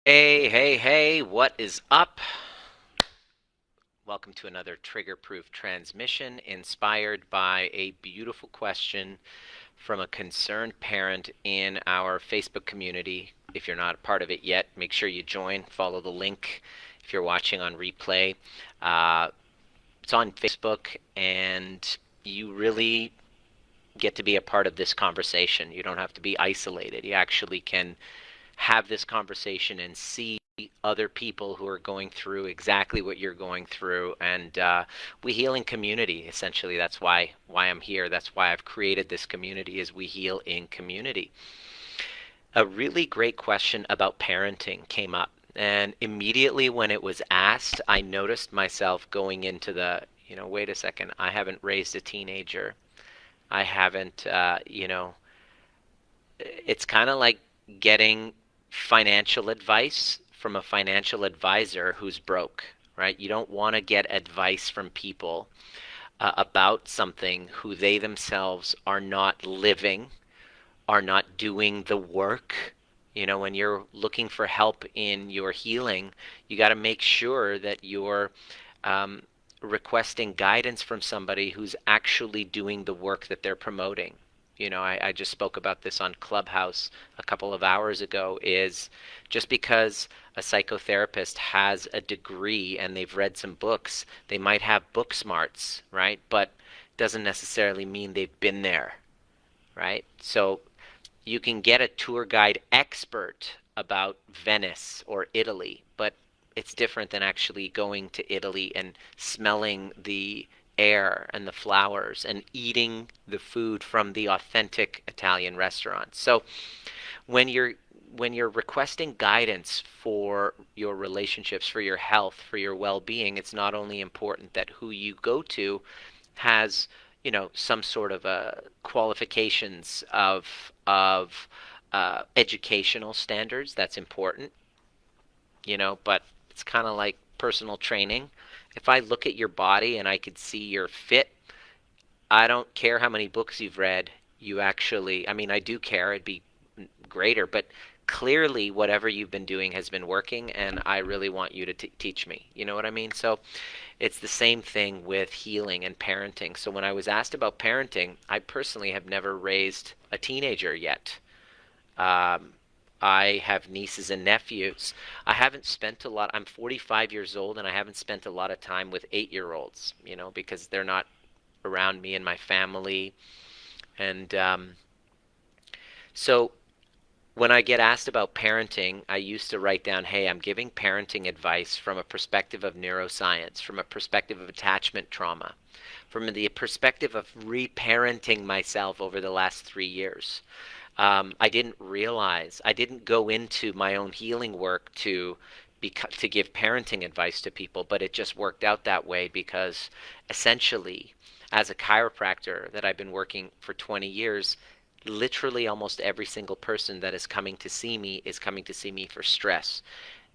Hey, hey, hey, what is up? Welcome to another trigger proof transmission inspired by a beautiful question from a concerned parent in our Facebook community. If you're not a part of it yet, make sure you join, follow the link if you're watching on replay. Uh, it's on Facebook, and you really get to be a part of this conversation. You don't have to be isolated. You actually can have this conversation and see other people who are going through exactly what you're going through, and we heal in community. Essentially, that's why I'm here. That's why I've created this community, is we heal in community. A really great question about parenting came up, and immediately when it was asked, I noticed myself going into wait a second, I haven't raised a teenager. I haven't, it's kind of like getting financial advice from a financial advisor who's broke, right? You don't want to get advice from people about something who they themselves are not living, are not doing the work. When you're looking for help in your healing, you got to make sure that you're requesting guidance from somebody who's actually doing the work that they're promoting. I just spoke about this on Clubhouse a couple of hours ago, is just because a psychotherapist has a degree and they've read some books, they might have book smarts, right? But doesn't necessarily mean they've been there, right? So you can get a tour guide expert about Venice or Italy, but it's different than actually going to Italy and smelling the air and the flowers and eating the food from the authentic Italian restaurants. So when you're requesting guidance for your relationships, for your health, for your well-being, it's not only important that who you go to has, some sort of qualifications of educational standards. That's important, but it's kind of like personal training. If I look at your body and I could see you're fit, I don't care how many books you've read. I mean, I do care. It'd be greater, but clearly whatever you've been doing has been working, and I really want you to teach me. You know what I mean? So it's the same thing with healing and parenting. So when I was asked about parenting, I personally have never raised a teenager yet. Um, I have nieces and nephews. I haven't spent a lot. I'm 45 years old, and I haven't spent a lot of time with 8-year-olds, because they're not around me and my family. And so when I get asked about parenting, I used to write down, hey, I'm giving parenting advice from a perspective of neuroscience, from a perspective of attachment trauma, from the perspective of reparenting myself over the last 3 years. I didn't go into my own healing work to give parenting advice to people, but it just worked out that way because essentially, as a chiropractor that I've been working for 20 years, literally almost every single person that is coming to see me is coming to see me for stress.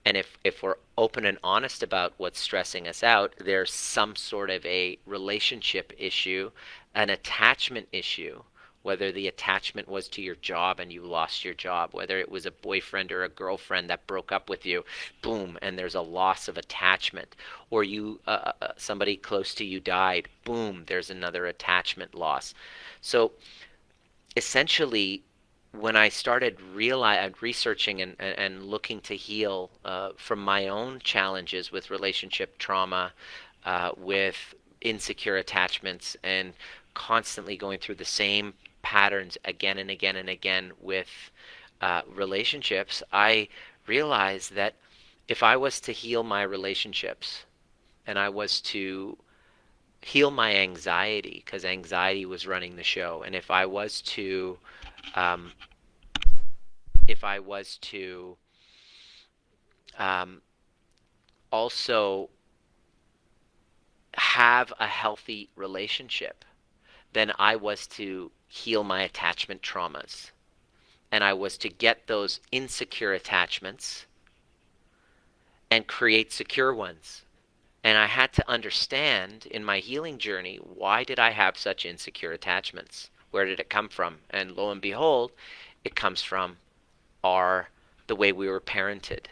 And if we're open and honest about what's stressing us out, there's some sort of a relationship issue, an attachment issue, whether the attachment was to your job and you lost your job, whether it was a boyfriend or a girlfriend that broke up with you, boom, and there's a loss of attachment, or somebody close to you died, boom, there's another attachment loss. So essentially, when I started researching and looking to heal from my own challenges with relationship trauma, with insecure attachments, and constantly going through the same patterns again and again and again with relationships, I realized that if I was to heal my relationships and I was to heal my anxiety, because anxiety was running the show, and um, if I was to um, also have a healthy relationship, then I was to heal my attachment traumas. And I was to get those insecure attachments and create secure ones. And I had to understand in my healing journey, why did I have such insecure attachments? Where did it come from? And lo and behold, it comes from the way we were parented.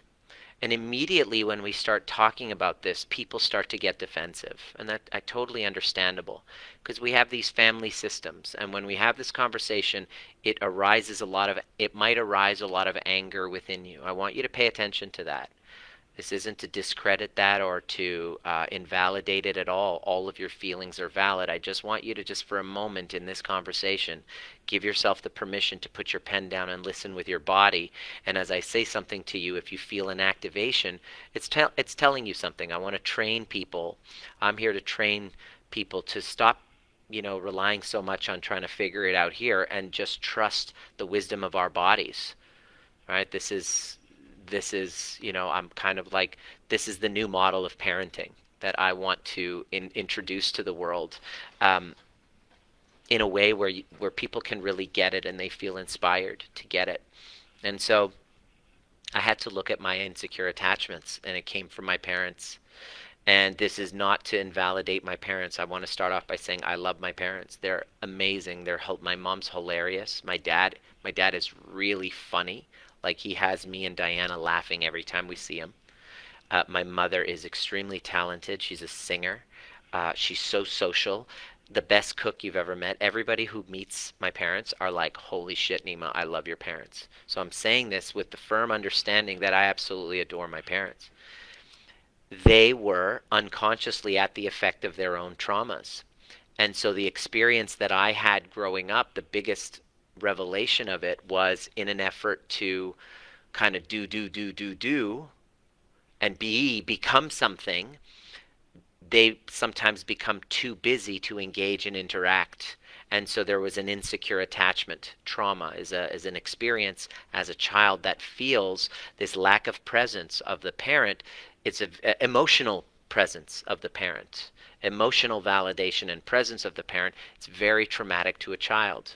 And immediately when we start talking about this, people start to get defensive. And that I totally understandable, because we have these family systems. And when we have this conversation, it might arise a lot of anger within you. I want you to pay attention to that. This isn't to discredit that or to invalidate it at all. All of your feelings are valid. I just want you to, just for a moment in this conversation, give yourself the permission to put your pen down and listen with your body. And as I say something to you, if you feel an activation, it's telling you something. I want to train people. I'm here to train people to stop, relying so much on trying to figure it out here and just trust the wisdom of our bodies. Right? This is, I'm kind of like, this is the new model of parenting that I want to introduce to the world, in a way where people can really get it and they feel inspired to get it. And so I had to look at my insecure attachments, and it came from my parents. And this is not to invalidate my parents. I want to start off by saying I love my parents. They're amazing. My mom's hilarious. My dad is really funny. Like, he has me and Diana laughing every time we see him. My mother is extremely talented. She's a singer. She's so social. The best cook you've ever met. Everybody who meets my parents are like, holy shit, Nima, I love your parents. So I'm saying this with the firm understanding that I absolutely adore my parents. They were unconsciously at the effect of their own traumas. And so the experience that I had growing up, the biggest revelation of it was in an effort to kind of do and become something. They sometimes become too busy to engage and interact. And so there was an insecure attachment. Trauma is an experience as a child that feels this lack of presence of the parent. It's an emotional presence of the parent, emotional validation and presence of the parent. It's very traumatic to a child.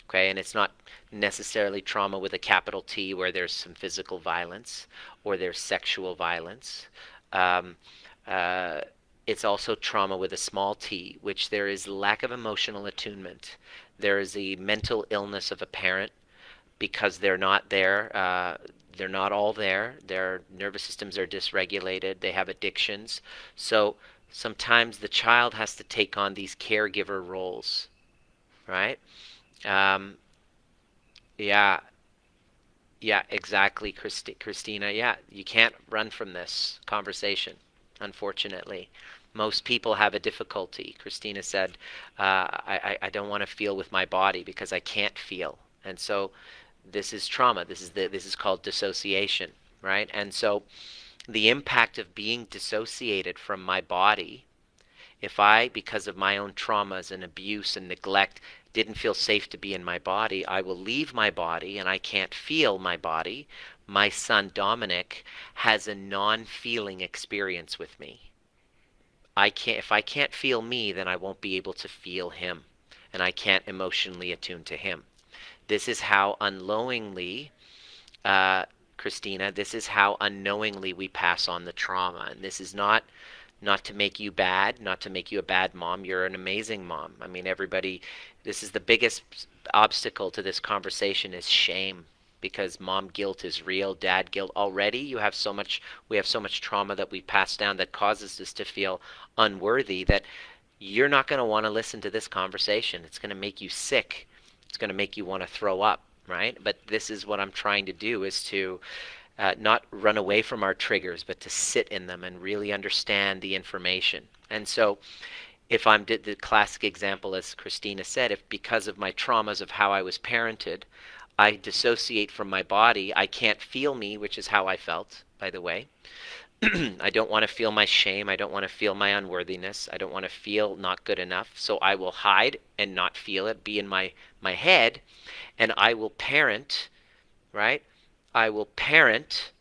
Okay, and it's not necessarily trauma with a capital T, where there's some physical violence or there's sexual violence. Um, it's also trauma with a small t, which there is lack of emotional attunement. There is the mental illness of a parent because they're not there. They're not all there. Their nervous systems are dysregulated. They have addictions. So sometimes the child has to take on these caregiver roles, right? Um, yeah, yeah, exactly, Christina. Yeah, you can't run from this conversation, unfortunately. Most people have a difficulty. Christina said, I don't want to feel with my body because I can't feel. And so this is trauma. This is called dissociation, right? And so the impact of being dissociated from my body, if I, because of my own traumas and abuse and neglect, didn't feel safe to be in my body, I will leave my body and I can't feel my body. My son Dominic has a non-feeling experience with me. If I can't feel me, then I won't be able to feel him, and I can't emotionally attune to him. This is how unknowingly, Christina, this is how unknowingly we pass on the trauma. And this is not to make you bad, not to make you a bad mom. You're an amazing mom. I mean, everybody, this is the biggest obstacle to this conversation is shame, because mom guilt is real, dad guilt. Already we have so much trauma that we pass down that causes us to feel unworthy, that you're not going to want to listen to this conversation. It's going to make you sick. It's going to make you want to throw up, right? But this is what I'm trying to do, is to not run away from our triggers, but to sit in them and really understand the information. And so if I'm the classic example, as Christina said, if because of my traumas of how I was parented, I dissociate from my body, I can't feel me, which is how I felt, by the way. I don't want to feel my shame. I don't want to feel my unworthiness. I don't want to feel not good enough. So I will hide and not feel it, be in my head, and I will parent, right? I will parent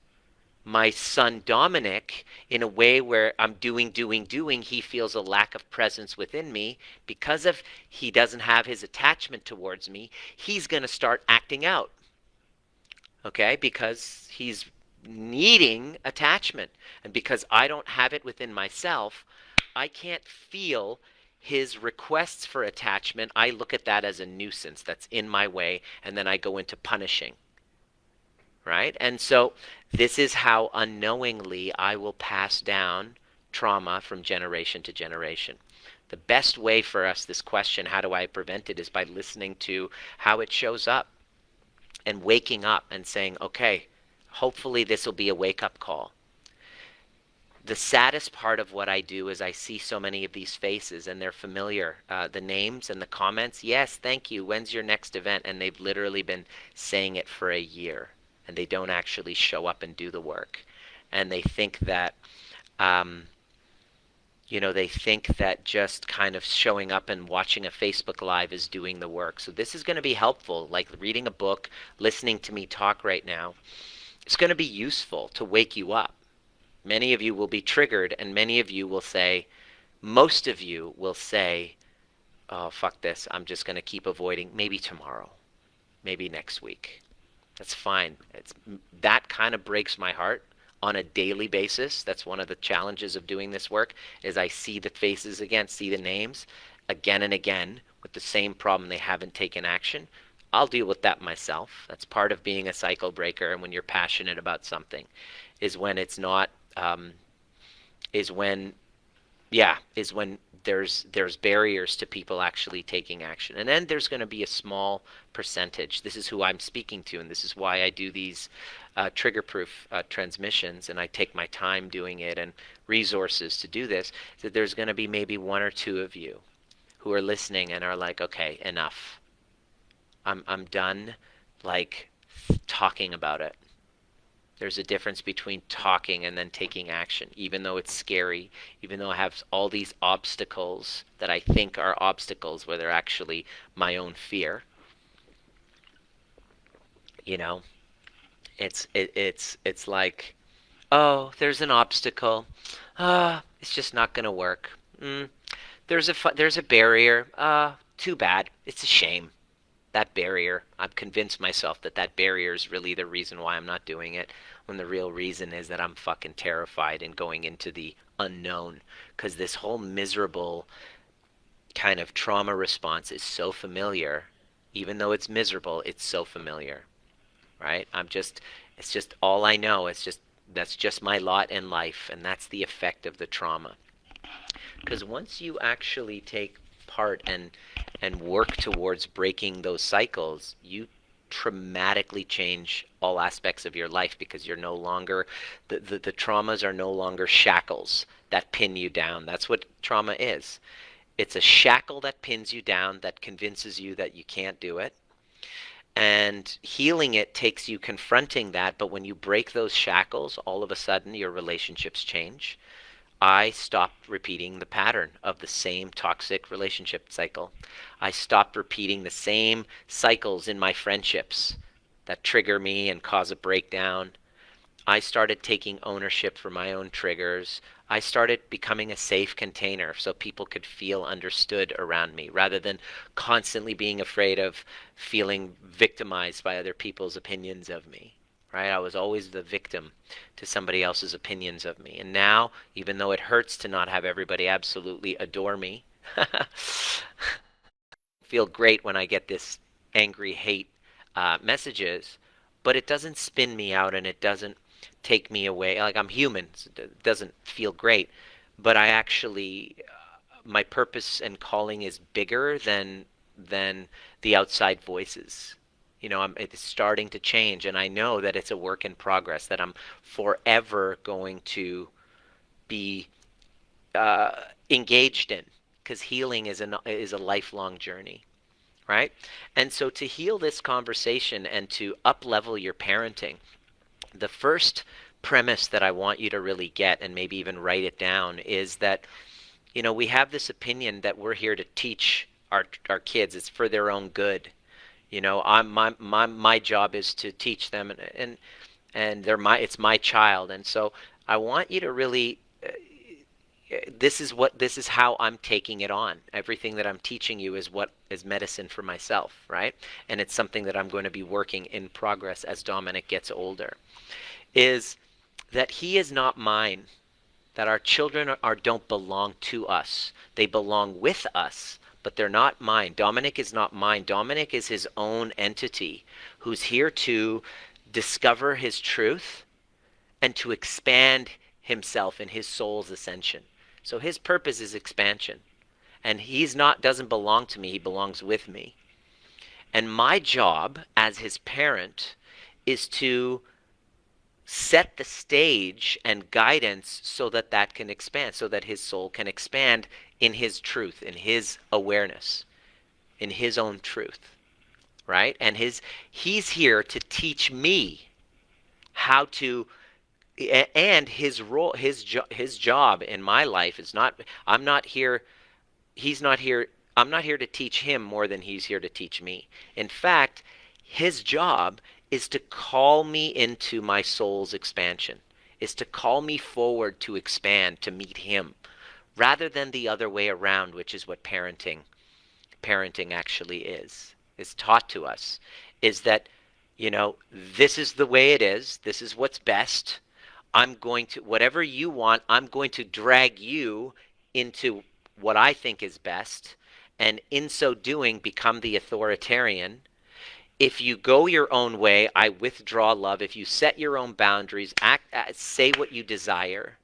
my son Dominic in a way where I'm doing. He feels a lack of presence within me. Because of he doesn't have his attachment towards me, he's going to start acting out. Okay? Because he's needing attachment. And because I don't have it within myself, I can't feel his requests for attachment. I look at that as a nuisance that's in my way, and then I go into punishing. right? And so this is how unknowingly I will pass down trauma from generation to generation. The best way for us, this question, how do I prevent it, is by listening to how it shows up and waking up and saying, okay, hopefully this will be a wake-up call. The saddest part of what I do is I see so many of these faces and they're familiar. The names and the comments, yes, thank you, when's your next event? And they've literally been saying it for a year and they don't actually show up and do the work. And they think that, they think that just kind of showing up and watching a Facebook Live is doing the work. So this is going to be helpful, like reading a book, listening to me talk right now. It's going to be useful to wake you up. Many of you will be triggered, and many of you will say, most of you will say, oh, fuck this, I'm just going to keep avoiding, maybe tomorrow, maybe next week. That's fine. That kind of breaks my heart on a daily basis. That's one of the challenges of doing this work, is I see the faces again, see the names again and again with the same problem. They haven't taken action. I'll deal with that myself. That's part of being a cycle breaker, and when you're passionate about something, is when it's not, is when there's barriers to people actually taking action. And then there's going to be a small percentage. This is who I'm speaking to, and this is why I do these trigger-proof transmissions, and I take my time doing it and resources to do this, that there's going to be maybe one or two of you who are listening and are like, okay, enough. I'm done, like, talking about it. There's a difference between talking and then taking action, even though it's scary, even though I have all these obstacles that I think are obstacles where they're actually my own fear. It's like, oh, there's an obstacle. It's just not going to work. There's a barrier. Too bad. It's a shame. That barrier, I've convinced myself that barrier is really the reason why I'm not doing it, when the real reason is that I'm fucking terrified and going into the unknown, because this whole miserable kind of trauma response is so familiar. Even though it's miserable, it's so familiar, right? It's just all I know. That's just my lot in life, and that's the effect of the trauma. Because once you actually take part and work towards breaking those cycles, you dramatically change all aspects of your life, because you're no longer, the traumas are no longer shackles that pin you down. That's what trauma is. It's a shackle that pins you down, that convinces you that you can't do it. And healing it takes you confronting that, but when you break those shackles, all of a sudden your relationships change. I stopped repeating the pattern of the same toxic relationship cycle. I stopped repeating the same cycles in my friendships that trigger me and cause a breakdown. I started taking ownership for my own triggers. I started becoming a safe container so people could feel understood around me, rather than constantly being afraid of feeling victimized by other people's opinions of me. Right? I was always the victim to somebody else's opinions of me. And now, even though it hurts to not have everybody absolutely adore me, feel great when I get this angry hate messages, but it doesn't spin me out and it doesn't take me away. Like, I'm human, so it doesn't feel great, but I actually, my purpose and calling is bigger than the outside voices. It's starting to change, and I know that it's a work in progress, that I'm forever going to be engaged in, because healing is a lifelong journey, right? And so to heal this conversation and to up-level your parenting, the first premise that I want you to really get, and maybe even write it down, is that, we have this opinion that we're here to teach our kids. It's for their own good. My job is to teach them, and it's my child, and so I want you to really. This is how I'm taking it on. Everything that I'm teaching you is what is medicine for myself, right? And it's something that I'm going to be working in progress as Dominic gets older. Is that he is not mine. That our children don't belong to us. They belong with us, but they're not mine. Dominic is not mine. Dominic is his own entity who's here to discover his truth, and to expand himself in his soul's ascension. So his purpose is expansion. And he's not, doesn't belong to me, he belongs with me. And my job as his parent is to set the stage and guidance so that that can expand, so that his soul can expand in his truth, in his awareness, in his own truth, right? And he's here to teach me how to, and his role, his job in my life is not, I'm not here, he's not here, I'm not here to teach him more than he's here to teach me. In fact, his job is to call me into my soul's expansion, is to call me forward to expand, to meet him, rather than the other way around, which is what parenting actually is taught to us, is that, you know, this is the way it is, this is what's best, I'm going to, whatever you want, I'm going to drag you into what I think is best, and in so doing become the authoritarian. If you go your own way, I withdraw love. If you set your own boundaries, say what you desire,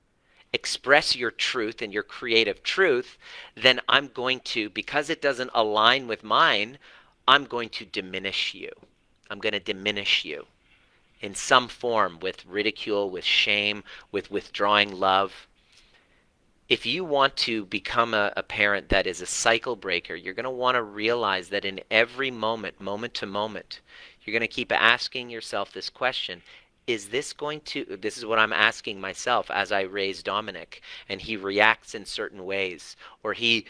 express your truth and your creative truth, then I'm going to, because it doesn't align with mine, I'm going to diminish you. I'm going to diminish you in some form, with ridicule, with shame, with withdrawing love. If you want to become a parent that is a cycle breaker, you're going to want to realize that in every moment, moment to moment, you're going to keep asking yourself this question: is this going to, this is what I'm asking myself as I raise Dominic, and he reacts in certain ways, or he,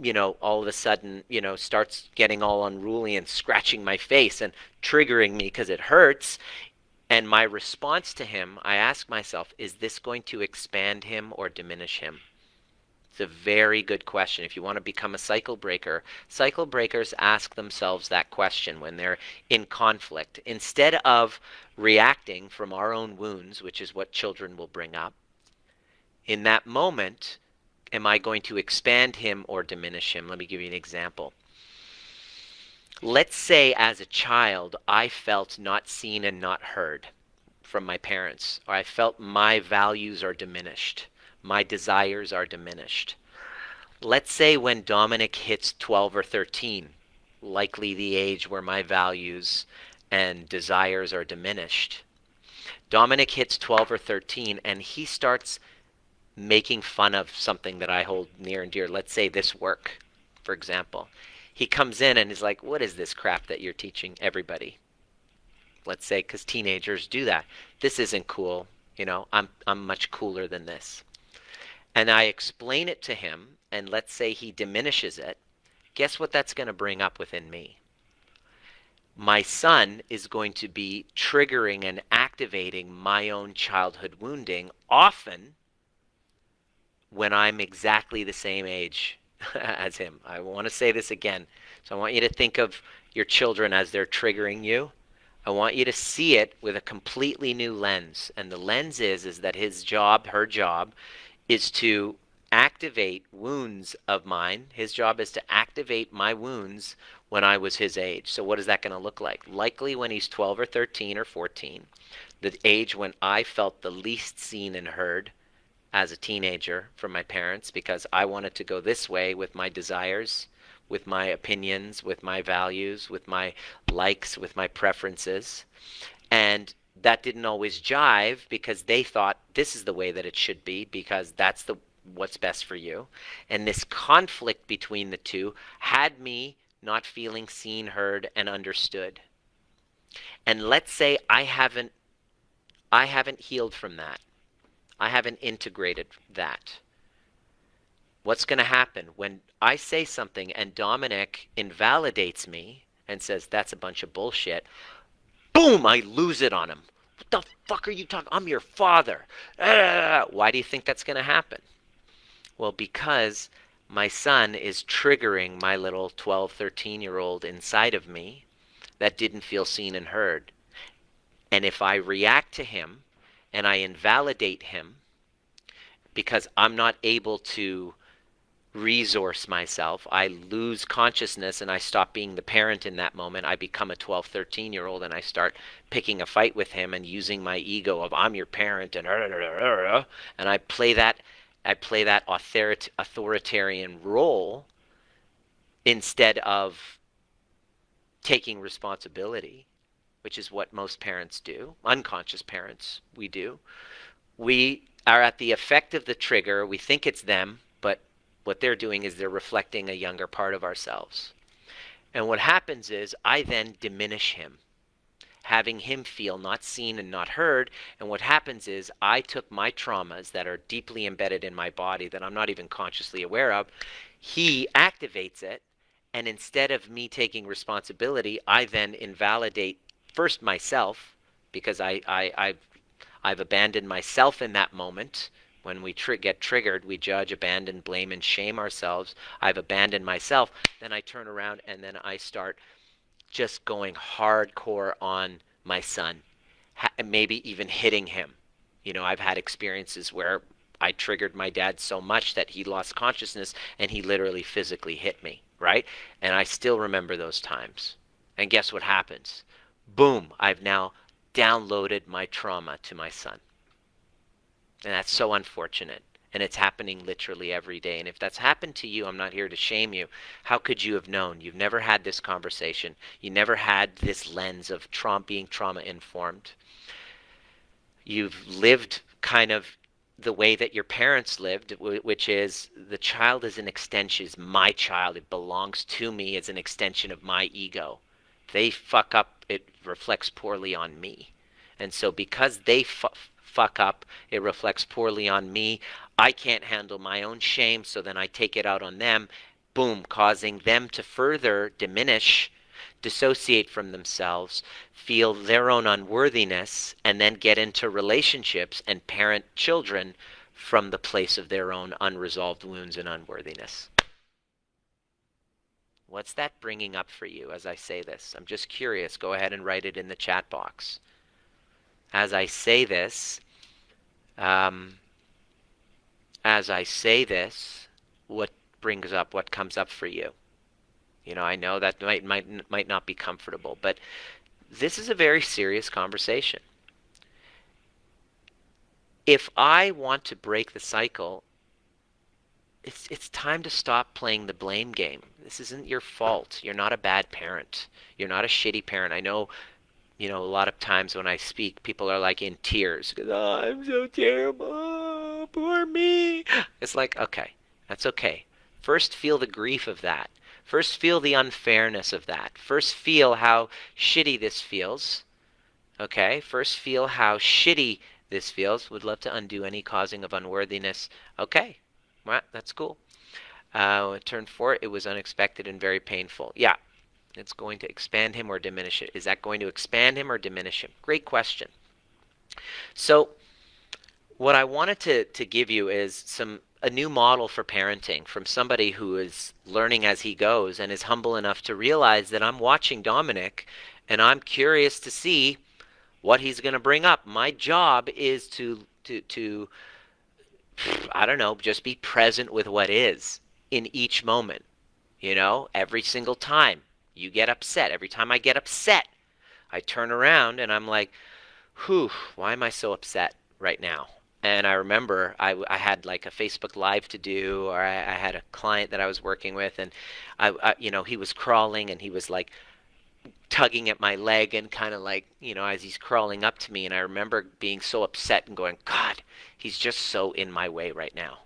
you know, all of a sudden, you know, starts getting all unruly and scratching my face and triggering me because it hurts. And my response to him, I ask myself, is this going to expand him or diminish him? It's a very good question. If you want to become a cycle breakers ask themselves that question when they're in conflict. Instead of reacting from our own wounds, which is what children will bring up, in that moment, am I going to expand him or diminish him? Let me give you an example. Let's say as a child, I felt not seen and not heard from my parents, or I felt my values are diminished. My desires are diminished. Let's say when Dominic hits 12 or 13, likely the age where my values and desires are diminished. Dominic hits 12 or 13 and he starts making fun of something that I hold near and dear. Let's say this work, for example. He comes in and is like, what is this crap that you're teaching everybody? Let's say, because teenagers do that. This isn't cool. You know, I'm much cooler than this. And I explain it to him, and let's say he diminishes it. Guess what that's going to bring up within me? My son is going to be triggering and activating my own childhood wounding, often when I'm exactly the same age as him. I want to say this again. So I want you to think of your children as they're triggering you. I want you to see it with a completely new lens. And the lens is that his job, her job, is to activate wounds of mine. His job is to activate my wounds when I was his age. So what is that going to look like? Likely when he's 12 or 13 or 14, the age when I felt the least seen and heard as a teenager from my parents, because I wanted to go this way with my desires, with my opinions, with my values, with my likes, with my preferences. And that didn't always jive because they thought this is the way that it should be because that's what's best for you. And this conflict between the two had me not feeling seen, heard, and understood. And let's say I haven't healed from that. I haven't integrated that. What's going to happen when I say something and Dominic invalidates me and says that's a bunch of bullshit? Boom, I lose it on him. What the fuck are you talking? I'm your father. Why do you think that's going to happen? Well, because my son is triggering my little 12, 13-year-old inside of me that didn't feel seen and heard. And if I react to him and I invalidate him because I'm not able to resource myself. I lose consciousness and I stop being the parent in that moment. I become a 12, 13-year-old and I start picking a fight with him and using my ego of I'm your parent and I play that authoritarian role instead of taking responsibility, which is what most parents do. Unconscious parents, we do. We are at the effect of the trigger. We think it's them, but what they're doing is they're reflecting a younger part of ourselves. And what happens is I then diminish him, having him feel not seen and not heard. And what happens is I took my traumas that are deeply embedded in my body that I'm not even consciously aware of. He activates it. And instead of me taking responsibility, I then invalidate first myself, because I've abandoned myself in that moment. When we get triggered, we judge, abandon, blame, and shame ourselves. I've abandoned myself. Then I turn around and then I start just going hardcore on my son, maybe even hitting him. I've had experiences where I triggered my dad so much that he lost consciousness and he literally physically hit me, right? And I still remember those times. And guess what happens? Boom, I've now downloaded my trauma to my son. And that's so unfortunate. And it's happening literally every day. And if that's happened to you, I'm not here to shame you. How could you have known? You've never had this conversation. You never had this lens of being trauma informed. You've lived kind of the way that your parents lived, which is the child is an extension, is my child. It belongs to me as an extension of my ego. If they fuck up, it reflects poorly on me. And so because they fuck up, it reflects poorly on me. I can't handle my own shame, so then I take it out on them, boom, causing them to further diminish, dissociate from themselves, feel their own unworthiness, and then get into relationships and parent children from the place of their own unresolved wounds and unworthiness. What's that bringing up for you as I say this? I'm just curious. Go ahead and write it in the chat box. As I say this, what comes up for you? I know that might not be comfortable, but this is a very serious conversation. If I want to break the cycle, it's time to stop playing the blame game. This isn't your fault. You're not a bad parent. You're not a shitty parent. I know, a lot of times when I speak, people are like in tears. Oh, I'm so terrible. Oh, poor me. It's like, okay, that's okay. First, feel the grief of that. First, feel the unfairness of that. First, feel how shitty this feels. Okay? First, feel how shitty this feels. Would love to undo any causing of unworthiness. Okay. Well, that's cool. Turn 4, it was unexpected and very painful. Yeah. It's going to expand him or diminish it. Is that going to expand him or diminish him? Great question. So, what I wanted to give you is a new model for parenting from somebody who is learning as he goes and is humble enough to realize that I'm watching Dominic and I'm curious to see what he's going to bring up. My job is to I don't know, just be present with what is in each moment. Every single time you get upset, every time I get upset, I turn around and I'm like, whew, why am I so upset right now? And I remember I had like a Facebook Live to do, or I had a client that I was working with, and he was crawling and he was like tugging at my leg and kind of like, as he's crawling up to me. And I remember being so upset and going, God, he's just so in my way right now.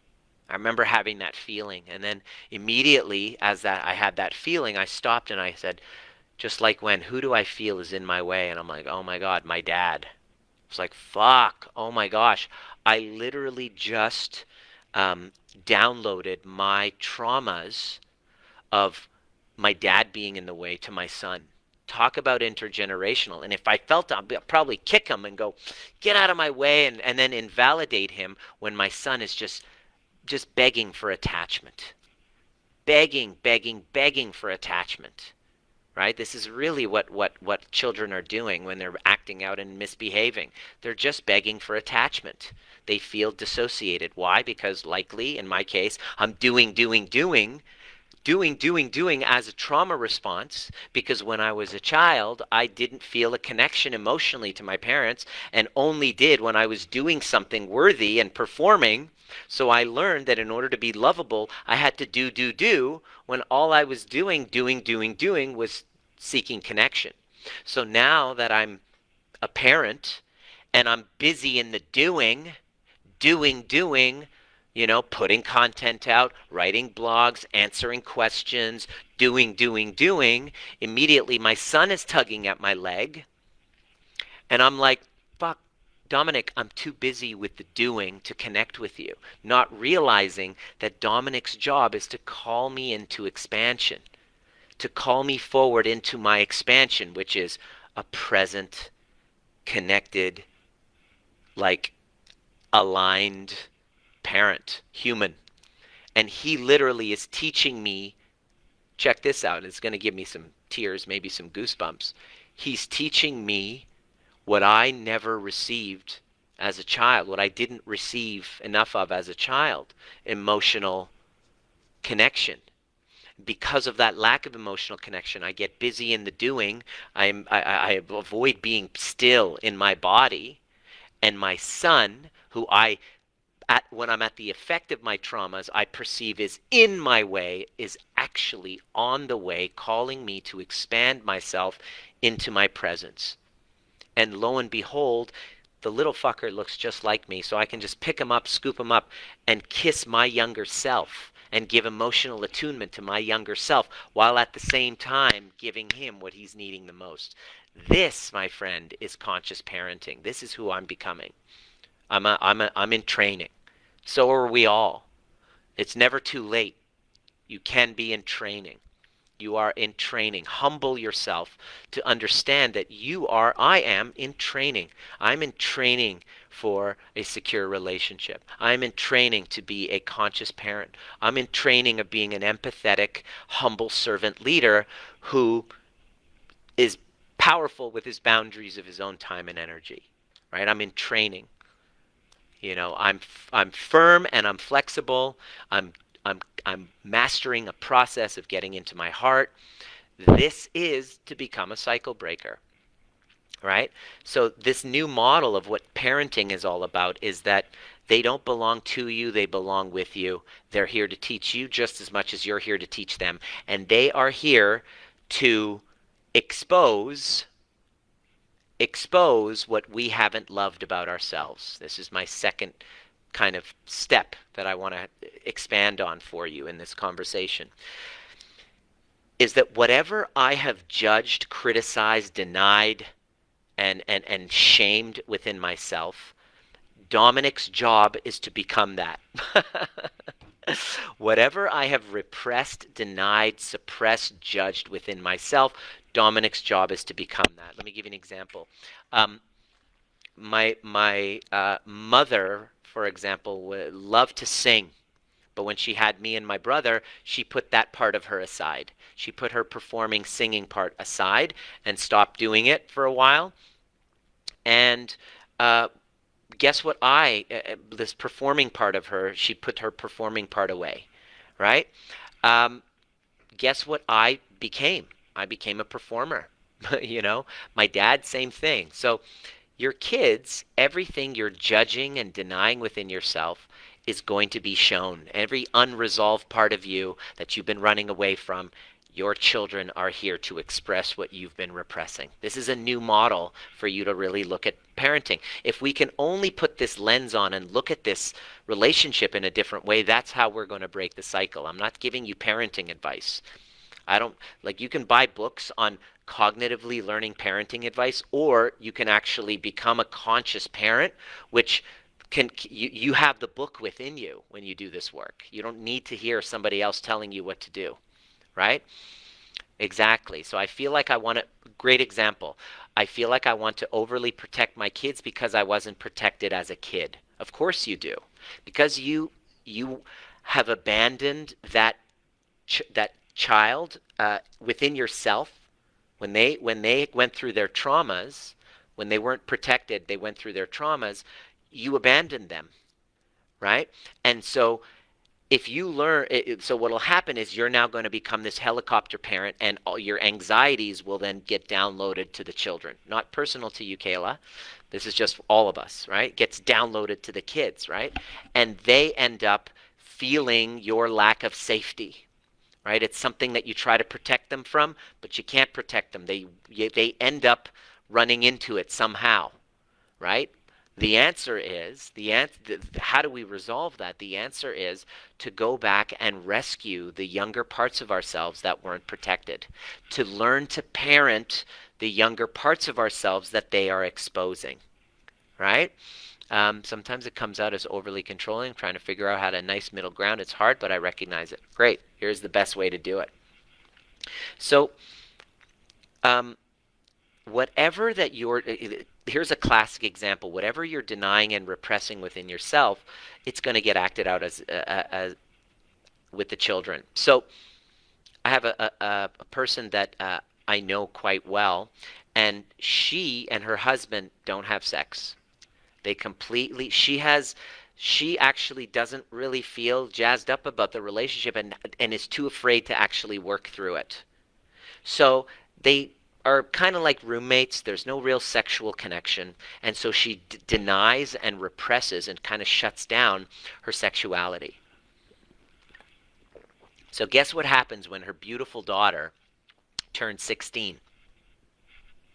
I remember having that feeling. And then immediately as I had that feeling, I stopped and I said, just like who do I feel is in my way? And I'm like, oh my God, my dad. It's like, fuck, oh my gosh. I literally just downloaded my traumas of my dad being in the way to my son. Talk about intergenerational. And if I felt I'd probably kick him and go, get out of my way, and then invalidate him when my son is just begging for attachment. Begging for attachment. right? This is really what children are doing when they're acting out and misbehaving. They're just begging for attachment. They feel dissociated. Why? Because likely, in my case, I'm doing as a trauma response, because when I was a child, I didn't feel a connection emotionally to my parents, and only did when I was doing something worthy and performing. So I learned that in order to be lovable, I had to do, when all I was doing was seeking connection. So now that I'm a parent and I'm busy in the doing, putting content out, writing blogs, answering questions, doing, immediately my son is tugging at my leg. And I'm like, fuck, Dominic, I'm too busy with the doing to connect with you. Not realizing that Dominic's job is to call me into expansion, to call me forward into my expansion, which is a present, connected, like aligned parent, human. And he literally is teaching me, check this out, it's going to give me some tears, maybe some goosebumps. He's teaching me what I never received as a child, what I didn't receive enough of as a child, emotional connection. Because of that lack of emotional connection, I get busy in the doing. I avoid being still in my body. And my son, who when I'm at the effect of my traumas, I perceive is in my way, is actually on the way, calling me to expand myself into my presence. And lo and behold, the little fucker looks just like me, so I can just pick him up, scoop him up, and kiss my younger self and give emotional attunement to my younger self, while at the same time giving him what he's needing the most. This, my friend, is conscious parenting. This is who I'm becoming. I'm in training. So are we all. It's never too late. You can be in training. You are in training. Humble yourself to understand that I am in training. I'm in training for a secure relationship. I'm in training to be a conscious parent. I'm in training of being an empathetic, humble servant leader who is powerful with his boundaries of his own time and energy. Right? I'm in training. I'm firm and I'm flexible. I'm mastering a process of getting into my heart. This is to become a cycle breaker, right? So this new model of what parenting is all about is that they don't belong to you, they belong with you. They're here to teach you just as much as you're here to teach them. And they are here to expose what we haven't loved about ourselves. This is my second kind of step that I want to expand on for you in this conversation, is that whatever I have judged, criticized, denied, and shamed within myself, Dominic's job is to become that. Whatever I have repressed, denied, suppressed, judged within myself, Dominic's job is to become that. Let me give you an example. My mother, for example, loved to sing. But when she had me and my brother, she put that part of her aside. She put her performing, singing part aside and stopped doing it for a while. And guess what? This performing part of her, she put her performing part away, right? Guess what I became? I became a performer. My dad, same thing. So your kids, everything you're judging and denying within yourself is going to be shown. Every unresolved part of you that you've been running away from, your children are here to express what you've been repressing. This is a new model for you to really look at parenting. If we can only put this lens on and look at this relationship in a different way, that's how we're going to break the cycle. I'm not giving you parenting advice. You can buy books on cognitively learning parenting advice, or you can actually become a conscious parent, which you have the book within you when you do this work. You don't need to hear somebody else telling you what to do, right? Exactly. So I feel like great example. I feel like I want to overly protect my kids because I wasn't protected as a kid. Of course you do. Because you have abandoned that child within yourself, When they went through their traumas, when they weren't protected, they went through their traumas, you abandoned them, right? And so if you learn, so what'll happen is you're now going to become this helicopter parent, and all your anxieties will then get downloaded to the children. Not personal to you, Kayla. This is just all of us, right? Gets downloaded to the kids, right? And they end up feeling your lack of safety, right? It's something that you try to protect them from, but you can't protect them. They end up running into it somehow, right? The answer is, how do we resolve that? The answer is to go back and rescue the younger parts of ourselves that weren't protected, to learn to parent the younger parts of ourselves that they are exposing, right? Sometimes it comes out as overly controlling, trying to figure out how to nice middle ground. It's hard, but I recognize it. Great. Here's the best way to do it. So, whatever that here's a classic example. Whatever you're denying and repressing within yourself, it's going to get acted out as with the children. So, I have a person that I know quite well, and she and her husband don't have sex. They completely, she actually doesn't really feel jazzed up about the relationship, and is too afraid to actually work through it. So they are kind of like roommates. There's no real sexual connection. And so she denies and represses and kind of shuts down her sexuality. So guess what happens when her beautiful daughter turns 16?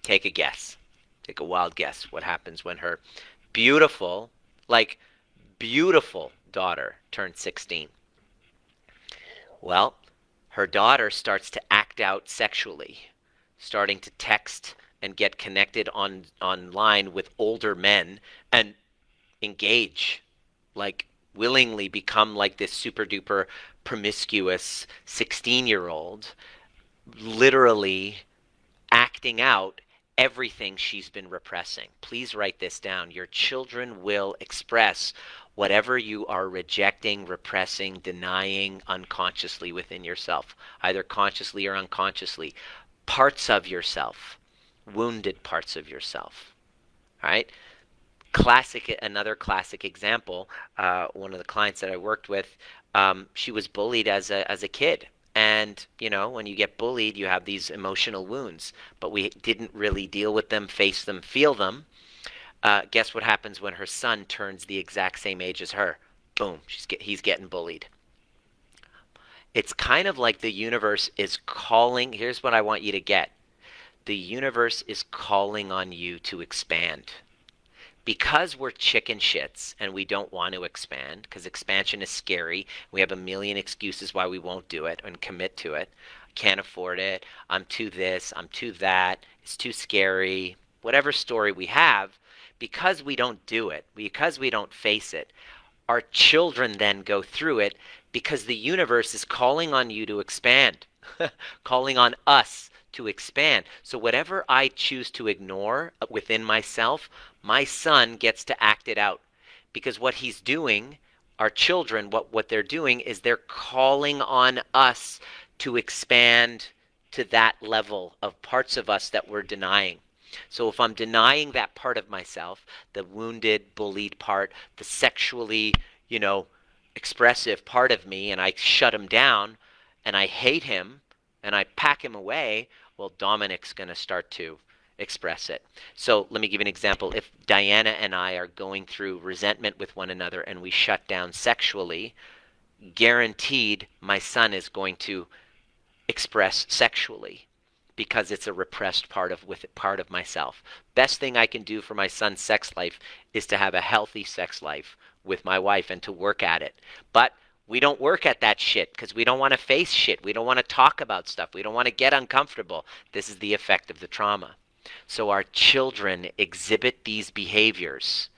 Take a guess. Take a wild guess. What happens when her beautiful daughter turns 16? Well, her daughter starts to act out sexually, starting to text and get connected online with older men and engage, like willingly become like this super duper promiscuous 16-year-old, literally acting out everything she's been repressing. Please write this down. Your children will express whatever you are rejecting, repressing, denying unconsciously within yourself, either consciously or unconsciously. Parts of yourself, wounded parts of yourself, right? Another classic example, one of the clients that I worked with, she was bullied as a kid. And, when you get bullied, you have these emotional wounds, but we didn't really deal with them, face them, feel them. Guess what happens when her son turns the exact same age as her? Boom, he's getting bullied. It's kind of like the universe is calling. Here's what I want you to get. The universe is calling on you to expand. Because we're chicken shits and we don't want to expand, because expansion is scary, we have a million excuses why we won't do it and commit to it. I can't afford it, I'm too this, I'm too that, it's too scary, whatever story we have, because we don't do it, because we don't face it, our children then go through it because the universe is calling on you to expand, calling on us to expand. So whatever I choose to ignore within myself, my son gets to act it out. Because what he's doing, our children, what they're doing is they're calling on us to expand to that level of parts of us that we're denying. So if I'm denying that part of myself, the wounded, bullied part, the sexually, expressive part of me, and I shut him down, and I hate him, and I pack him away, well, Dominic's going to start to express it. So let me give you an example. If Diana and I are going through resentment with one another and we shut down sexually, guaranteed my son is going to express sexually because it's a repressed part of myself. Best thing I can do for my son's sex life is to have a healthy sex life with my wife and to work at it. But we don't work at that shit because we don't want to face shit. We don't want to talk about stuff. We don't want to get uncomfortable. This is the effect of the trauma. So our children exhibit these behaviors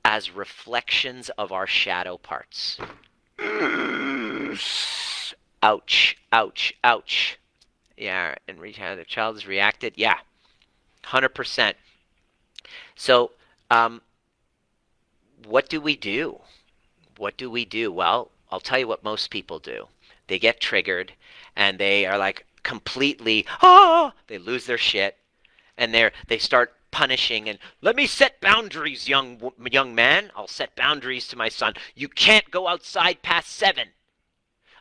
as reflections of our shadow parts. Ouch, ouch, ouch. Yeah, and how the child has reacted. Yeah, 100%. So, what do we do? What do we do? Well, I'll tell you what most people do. They get triggered and they are like, completely, they lose their shit, and they start punishing and let me set boundaries, young man. I'll set boundaries to my son. You can't go outside past 7.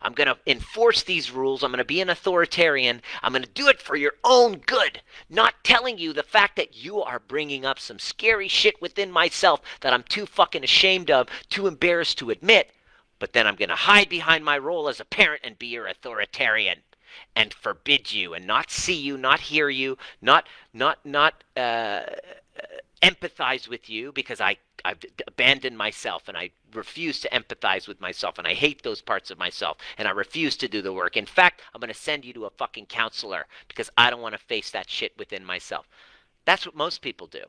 I'm going to enforce these rules. I'm going to be an authoritarian. I'm going to do it for your own good, not telling you the fact that you are bringing up some scary shit within myself that I'm too fucking ashamed of, too embarrassed to admit. But then I'm going to hide behind my role as a parent and be your authoritarian and forbid you and not see you, not hear you, not empathize with you because I've abandoned myself and I refuse to empathize with myself and I hate those parts of myself and I refuse to do the work. In fact, I'm going to send you to a fucking counselor because I don't want to face that shit within myself. That's what most people do.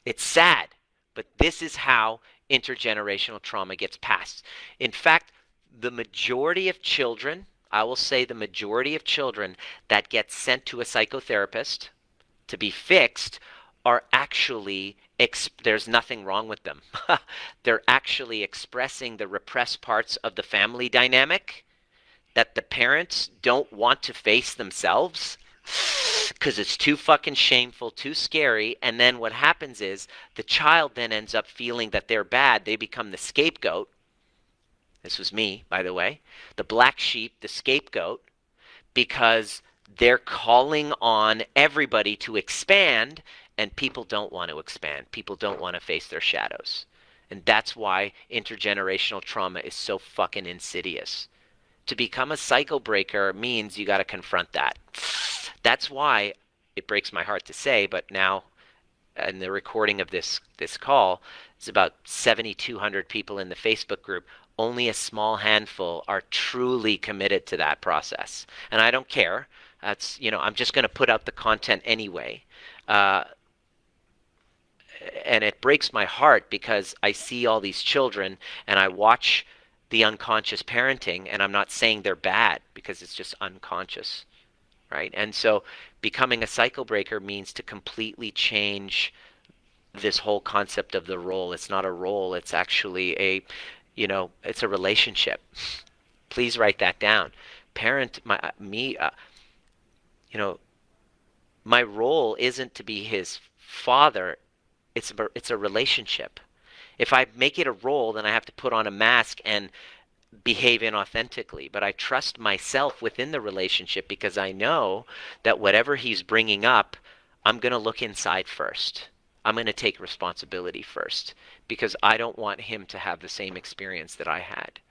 It's sad, but this is how intergenerational trauma gets passed. In fact, the majority of children, I will say the majority of children that get sent to a psychotherapist to be fixed are actually, there's nothing wrong with them. They're actually expressing the repressed parts of the family dynamic that the parents don't want to face themselves because it's too fucking shameful, too scary. And then what happens is the child then ends up feeling that they're bad. They become the scapegoat. This was me, by the way. The black sheep, the scapegoat, because they're calling on everybody to expand, and people don't want to expand. People don't want to face their shadows. And that's why intergenerational trauma is so fucking insidious. To become a cycle breaker means you got to confront that. That's why it breaks my heart to say, but now in the recording of this call, it's about 7,200 people in the Facebook group. Only a small handful are truly committed to that process. And I don't care. That's, I'm just going to put out the content anyway. And it breaks my heart because I see all these children and I watch the unconscious parenting, and I'm not saying they're bad because it's just unconscious, right? And so becoming a cycle breaker means to completely change this whole concept of the role. It's not a role. It's actually it's a relationship. Please write that down. My role isn't to be his father. It's a relationship. If I make it a role, then I have to put on a mask and behave inauthentically. But I trust myself within the relationship because I know that whatever he's bringing up, I'm going to look inside first. I'm going to take responsibility first because I don't want him to have the same experience that I had.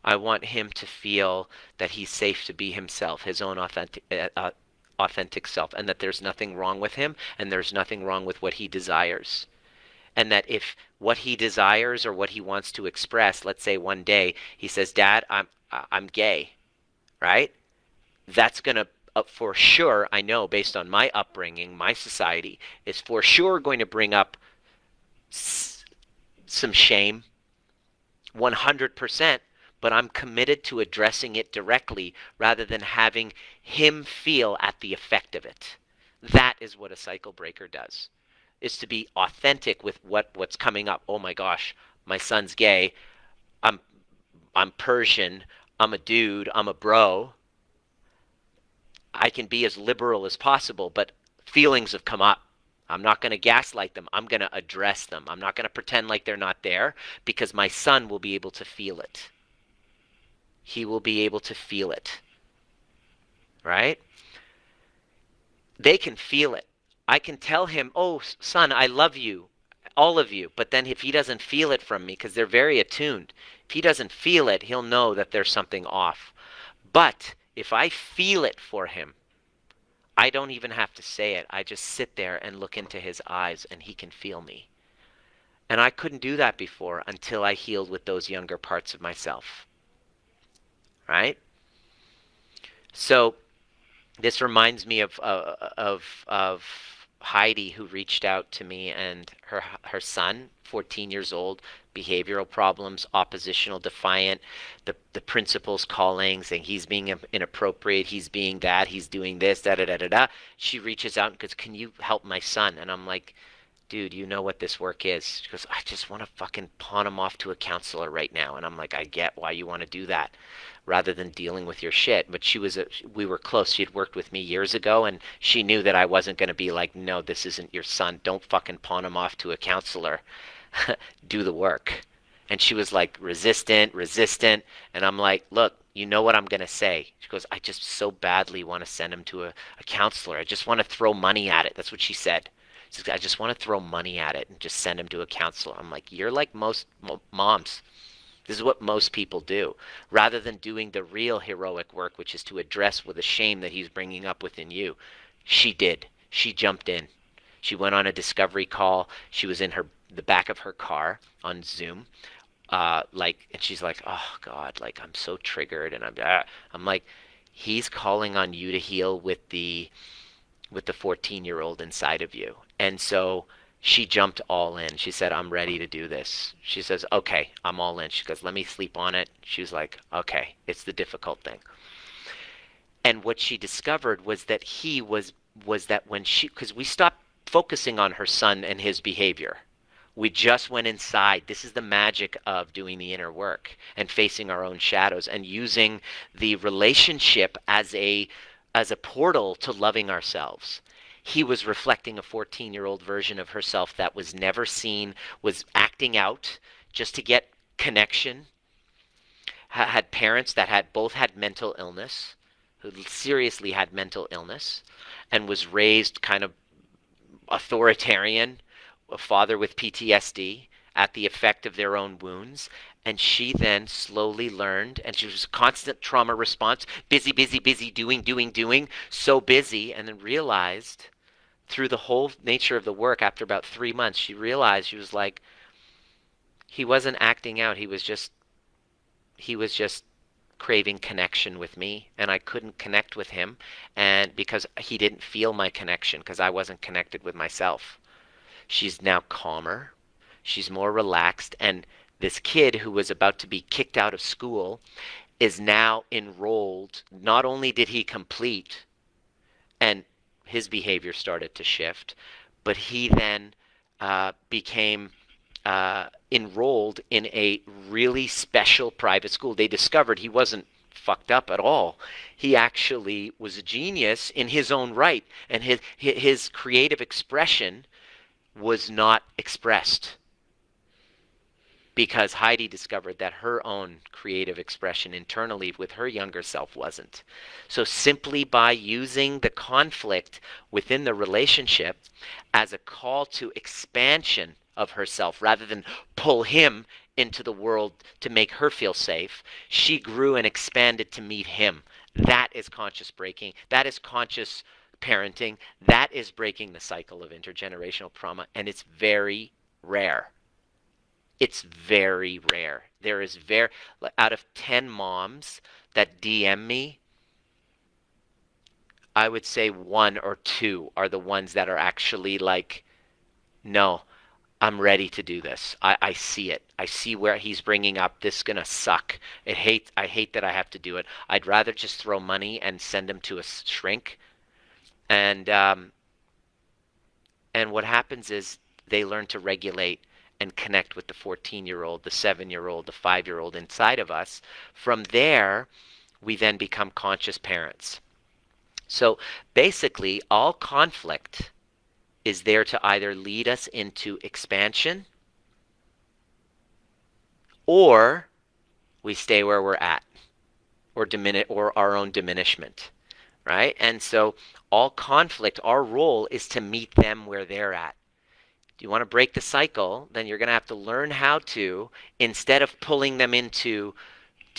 I want him to feel that he's safe to be himself, his own authentic self, and that there's nothing wrong with him and there's nothing wrong with what he desires. And that if what he desires or what he wants to express, let's say one day he says, Dad, I'm gay, right? That's going to, for sure, I know based on my upbringing, my society, is for sure going to bring up some shame, 100%, but I'm committed to addressing it directly rather than having him feel at the effect of it. That is what a cycle breaker does, is to be authentic with what's coming up. Oh my gosh, my son's gay. I'm Persian. I'm a dude. I'm a bro. I can be as liberal as possible, but feelings have come up. I'm not going to gaslight them. I'm going to address them. I'm not going to pretend like they're not there because my son will be able to feel it. He will be able to feel it. Right? They can feel it. I can tell him, oh, son, I love you, all of you. But then if he doesn't feel it from me, because they're very attuned, if he doesn't feel it, he'll know that there's something off. But if I feel it for him, I don't even have to say it. I just sit there and look into his eyes and he can feel me. And I couldn't do that before until I healed with those younger parts of myself. Right? So this reminds me of Heidi, who reached out to me, and her son, 14 years old, behavioral problems, oppositional, defiant, the principal's calling, saying he's being inappropriate, he's being that, he's doing this, da da da da da. She reaches out and goes, can you help my son? And I'm like, dude, you know what this work is? She goes, I just want to fucking pawn him off to a counselor right now. And I'm like, I get why you want to do that rather than dealing with your shit. But we were close. She had worked with me years ago, and she knew that I wasn't going to be like, no, this isn't your son. Don't fucking pawn him off to a counselor. Do the work. And she was like resistant. And I'm like, look, you know what I'm going to say. She goes, I just so badly want to send him to a counselor. I just want to throw money at it. That's what she said. She said, I just want to throw money at it and just send him to a counselor. I'm like, you're like most moms. This is what most people do. Rather than doing the real heroic work, which is to address with the shame that he's bringing up within you, she did. She jumped in. She went on a discovery call. She was in the back of her car on Zoom. And she's like, oh God, like I'm so triggered, and I'm like, he's calling on you to heal with the 14-year-old inside of you. And so she jumped all in. She said, I'm ready to do this. She says, okay, I'm all in. She goes, let me sleep on it. She was like, okay, it's the difficult thing. And what she discovered was that because we stopped focusing on her son and his behavior. We just went inside. This is the magic of doing the inner work and facing our own shadows and using the relationship as a portal to loving ourselves. He was reflecting a 14-year-old version of herself that was never seen, was acting out just to get connection, had parents that both had mental illness, who seriously had mental illness, and was raised kind of authoritarian, a father with PTSD at the effect of their own wounds. And she then slowly learned, and she was a constant trauma response, busy, doing, so busy, and then realized through the whole nature of the work, after about 3 months, she realized, she was like, he wasn't acting out, he was just craving connection with me, and I couldn't connect with him, and because he didn't feel my connection, because I wasn't connected with myself. She's now calmer, she's more relaxed, and this kid who was about to be kicked out of school is now enrolled. Not only did he complete, and his behavior started to shift, but he then became enrolled in a really special private school. They discovered he wasn't fucked up at all. He actually was a genius in his own right, and his creative expression was not expressed, because Heidi discovered that her own creative expression internally with her younger self wasn't. So simply by using the conflict within the relationship as a call to expansion of herself, rather than pull him into the world to make her feel safe, she grew and expanded to meet him. That is conscious breaking. That is conscious parenting. That is breaking the cycle of intergenerational trauma, and it's very rare. It's very rare. There is out of 10 moms that DM me, I would say 1 or 2 are the ones that are actually like, no, I'm ready to do this. I see it. I see where he's bringing up, this is going to suck. I hate that I have to do it. I'd rather just throw money and send him to a shrink. And what happens is they learn to regulate and connect with the 14-year-old, the 7-year-old, the 5-year-old inside of us. From there, we then become conscious parents. So basically, all conflict is there to either lead us into expansion, or we stay where we're at, or our own diminishment, right? And so all conflict, our role is to meet them where they're at. Do you want to break the cycle? Then you're going to have to learn how to, instead of pulling them into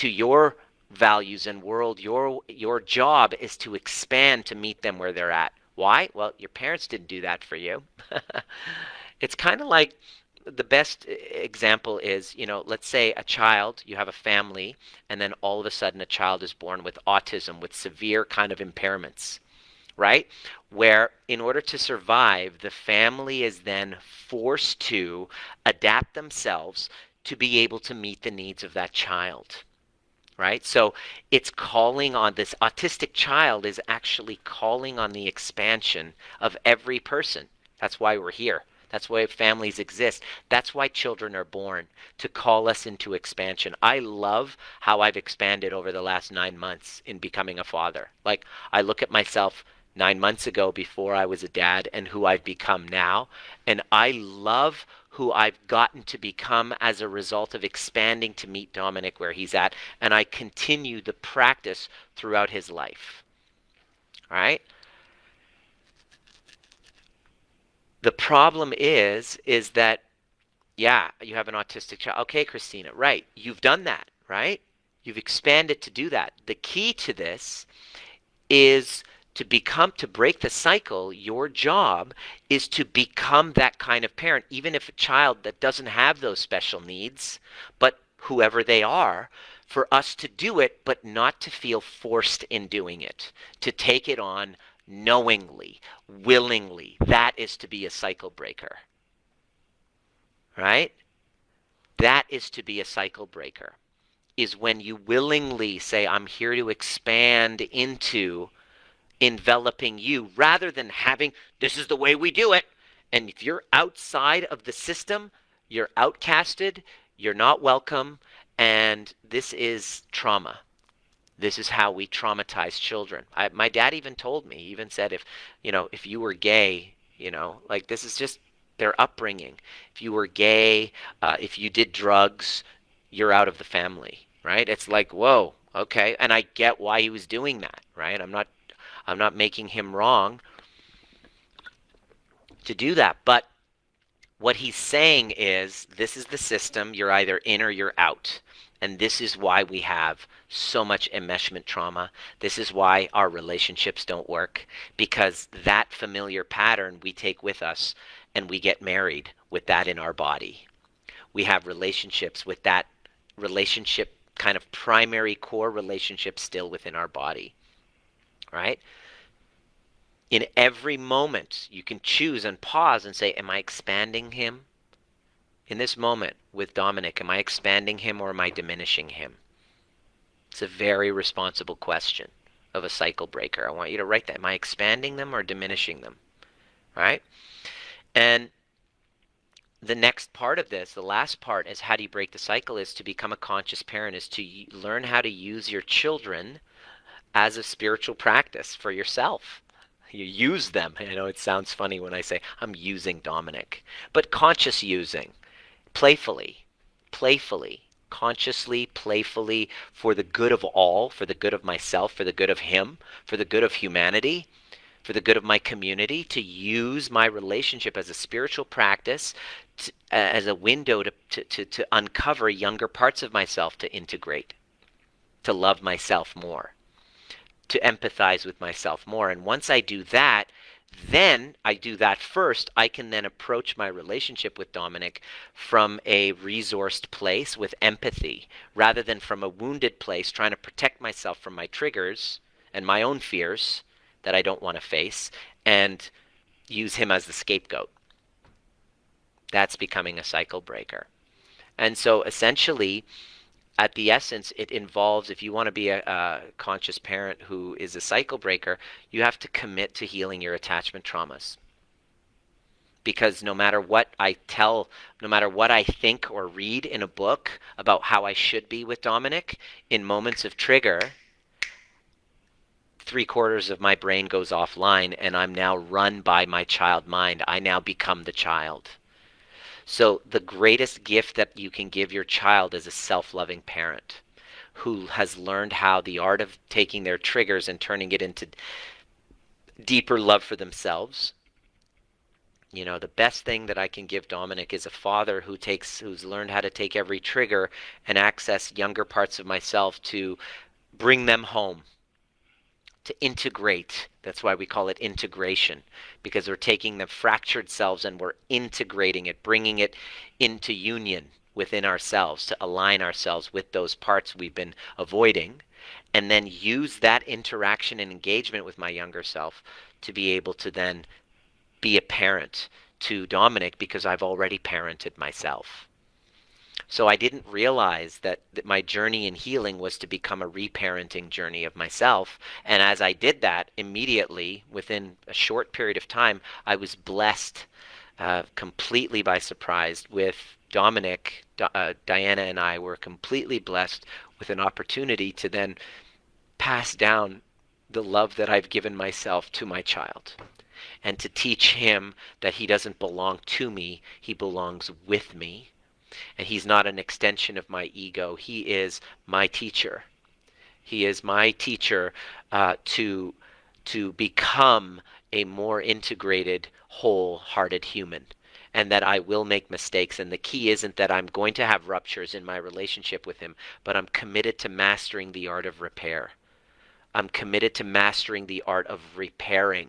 your values and world, your job is to expand to meet them where they're at. Why? Well, your parents didn't do that for you. It's kind of like, the best example is, let's say a child, you have a family, and then all of a sudden a child is born with autism, with severe kind of impairments, right? Where in order to survive, the family is then forced to adapt themselves to be able to meet the needs of that child, right? So it's calling on, this autistic child is actually calling on the expansion of every person. That's why we're here. That's why families exist. That's why children are born, to call us into expansion. I love how I've expanded over the last 9 months in becoming a father. Like, I look at myself 9 months ago before I was a dad and who I've become now. And I love who I've gotten to become as a result of expanding to meet Dominic where he's at. And I continue the practice throughout his life. All right? The problem is that, yeah, you have an autistic child. Okay, Christina, right. You've done that, right? You've expanded to do that. The key to this is to break the cycle. Your job is to become that kind of parent, even if a child that doesn't have those special needs, but whoever they are, for us to do it, but not to feel forced in doing it, to take it on knowingly, willingly. That is to be a cycle breaker, right? That is to be a cycle breaker, is when you willingly say, I'm here to expand into enveloping you, rather than having, this is the way we do it. And if you're outside of the system, you're outcasted, you're not welcome, and this is trauma. This is how we traumatize children. My dad even told me, he even said, if you were gay, like, this is just their upbringing. If you were gay, if you did drugs, you're out of the family, right? It's like, whoa, okay. And I get why he was doing that, right? I'm not making him wrong to do that. But what he's saying is, this is the system. You're either in or you're out. And this is why we have so much enmeshment trauma. This is why our relationships don't work, because that familiar pattern we take with us, and we get married with that in our body. We have relationships with that relationship, kind of primary core relationship, still within our body, right? In every moment, you can choose and pause and say, am I expanding him? In this moment with Dominic, am I expanding him or am I diminishing him? It's a very responsible question of a cycle breaker. I want you to write that. Am I expanding them or diminishing them? Right? And the next part of this, the last part, is how do you break the cycle, is to become a conscious parent, is to learn how to use your children as a spiritual practice for yourself. You use them. I know it sounds funny when I say I'm using Dominic, but conscious using. Playfully, consciously, playfully, for the good of all, for the good of myself, for the good of him, for the good of humanity, for the good of my community, to use my relationship as a spiritual practice, as a window to uncover younger parts of myself, to integrate, to love myself more, to empathize with myself more. And once I do that, then I do that first, I can then approach my relationship with Dominic from a resourced place with empathy, rather than from a wounded place trying to protect myself from my triggers and my own fears that I don't want to face, and use him as the scapegoat. That's becoming a cycle breaker. And so essentially, at the essence, it involves, if you want to be a conscious parent who is a cycle breaker, you have to commit to healing your attachment traumas. Because no matter what I think or read in a book about how I should be with Dominic, in moments of trigger, 3/4 of my brain goes offline, and I'm now run by my child mind. I now become the child. So the greatest gift that you can give your child is a self-loving parent who has learned how the art of taking their triggers and turning it into deeper love for themselves. The best thing that I can give Dominic is a father who's learned how to take every trigger and access younger parts of myself to bring them home, to integrate. That's why we call it integration, because we're taking the fractured selves and we're integrating it, bringing it into union within ourselves, to align ourselves with those parts we've been avoiding, and then use that interaction and engagement with my younger self to be able to then be a parent to Dominic, because I've already parented myself. So I didn't realize that my journey in healing was to become a reparenting journey of myself. And as I did that, immediately, within a short period of time, I was blessed completely by surprise with Dominic. Diana and I were completely blessed with an opportunity to then pass down the love that I've given myself to my child, and to teach him that he doesn't belong to me, he belongs with me. And he's not an extension of my ego, he is my teacher. He is my teacher to become a more integrated, wholehearted human. And that I will make mistakes. And the key isn't that I'm going to have ruptures in my relationship with him, but I'm committed to mastering the art of repair. I'm committed to mastering the art of repairing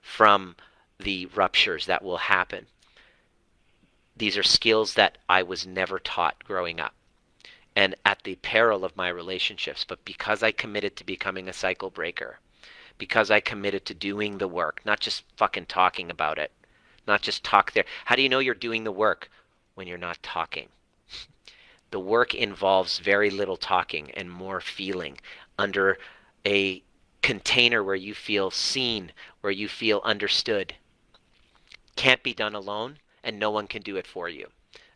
from the ruptures that will happen. These are skills that I was never taught growing up, and at the peril of my relationships. But because I committed to becoming a cycle breaker, because I committed to doing the work, not just fucking talking about it, not just talk there. How do you know you're doing the work? When you're not talking. The work involves very little talking and more feeling under a container where you feel seen, where you feel understood. Can't be done alone, and no one can do it for you.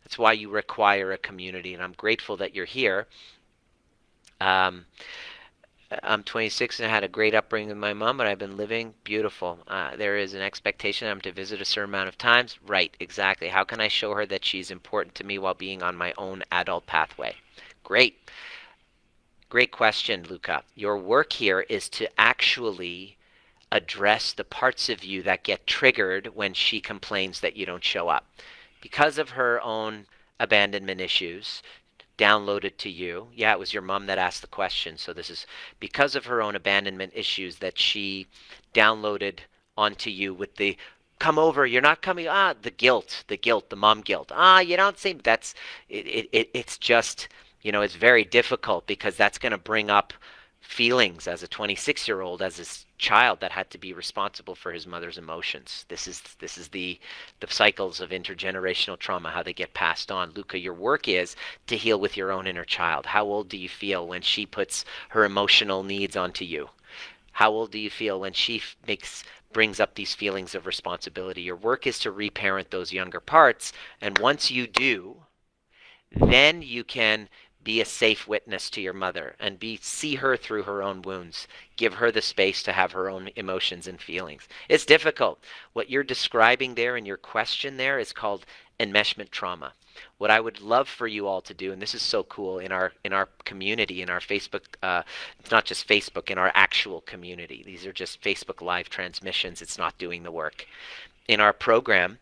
That's why you require a community, and I'm grateful that you're here. I'm 26 and I had a great upbringing with my mom, but I've been living beautiful. There is an expectation I'm to visit a certain amount of times. Right, exactly. How can I show her that she's important to me while being on my own adult pathway? Great. Great question, Luca. Your work here is to actually address the parts of you that get triggered when she complains that you don't show up. Because of her own abandonment issues downloaded to you. Yeah, it was your mom that asked the question. So this is because of her own abandonment issues that she downloaded onto you with the come over, you're not coming, the guilt, the mom guilt. You don't seem, that's, it's just, it's very difficult because that's going to bring up feelings as a 26-year-old, as a child that had to be responsible for his mother's emotions. This is the cycles of intergenerational trauma, how they get passed on. Luca, your work is to heal with your own inner child. How old do you feel when she puts her emotional needs onto you? How old do you feel when she brings up these feelings of responsibility? Your work is to reparent those younger parts, and once you do, then you can be a safe witness to your mother and see her through her own wounds. Give her the space to have her own emotions and feelings. It's difficult. What you're describing there in your question there is called enmeshment trauma. What I would love for you all to do, and this is so cool, in our community, in our Facebook, it's not just Facebook, in our actual community. These are just Facebook Live transmissions. It's not doing the work. In our program,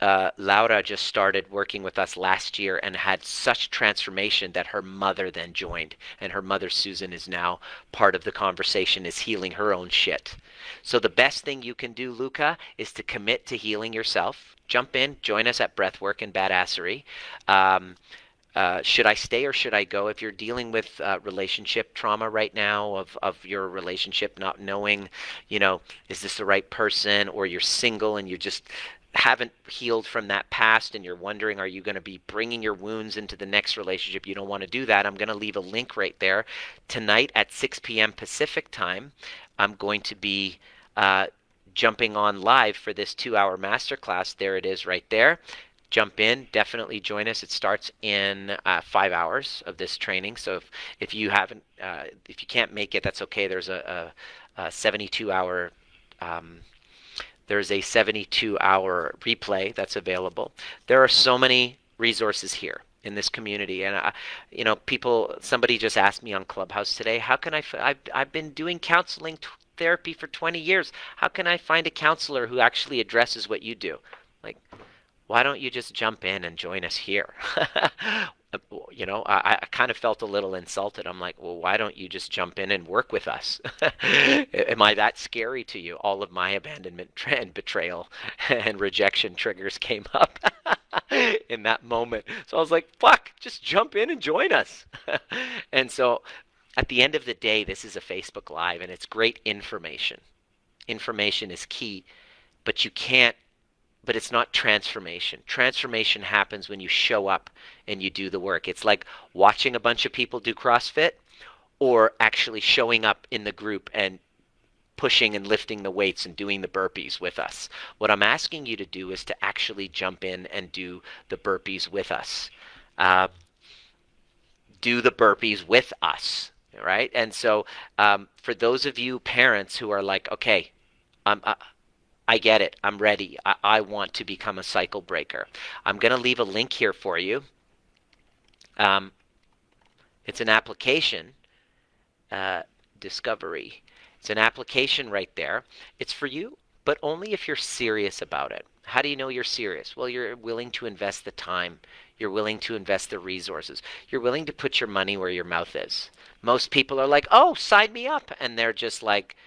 Laura just started working with us last year and had such transformation that her mother then joined, and her mother Susan is now part of the conversation, is healing her own shit. So the best thing you can do, Luca, is to commit to healing yourself. Jump in, join us at Breathwork and Badassery. Should I stay or should I go? If you're dealing with relationship trauma right now, of your relationship, not knowing, is this the right person, or you're single and you just haven't healed from that past and you're wondering, are you going to be bringing your wounds into the next relationship? You don't want to do that. I'm going to leave a link right there. Tonight at 6 p.m. Pacific time, I'm going to be jumping on live for this 2-hour masterclass. There it is right there. Jump in, definitely join us. It starts in 5 hours of this training. So if you haven't, if you can't make it, that's okay. There's a 72-hour there's a 72-hour replay that's available. There are so many resources here in this community, and somebody just asked me on Clubhouse today, how can I've been doing counseling therapy for 20 years. How can I find a counselor who actually addresses what you do? Like, why don't you just jump in and join us here? I kind of felt a little insulted. I'm like, well, why don't you just jump in and work with us? Am I that scary to you? All of my abandonment and betrayal and rejection triggers came up in that moment. So I was like, fuck, just jump in and join us. And so at the end of the day, this is a Facebook Live, and it's great information. Information is key, but it's not transformation. Transformation happens when you show up and you do the work. It's like watching a bunch of people do CrossFit or actually showing up in the group and pushing and lifting the weights and doing the burpees with us. What I'm asking you to do is to actually jump in and do the burpees with us. Do the burpees with us, right? And so for those of you parents who are like, okay, I get it, I'm ready, I want to become a cycle breaker, I'm going to leave a link here for you. It's an application, Discovery. It's an application right there. It's for you, but only if you're serious about it. How do you know you're serious? Well, you're willing to invest the time. You're willing to invest the resources. You're willing to put your money where your mouth is. Most people are like, oh, sign me up. And they're just like,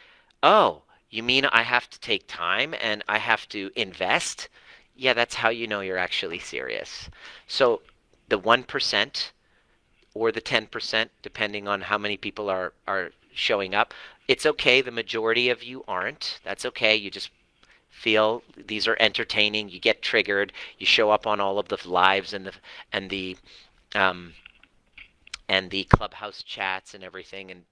oh, you mean I have to take time and I have to invest? Yeah, that's how you know you're actually serious. So the 1% or the 10%, depending on how many people are showing up, it's okay. The majority of you aren't. That's okay. You just feel these are entertaining. You get triggered. You show up on all of the lives and the Clubhouse chats and everything, and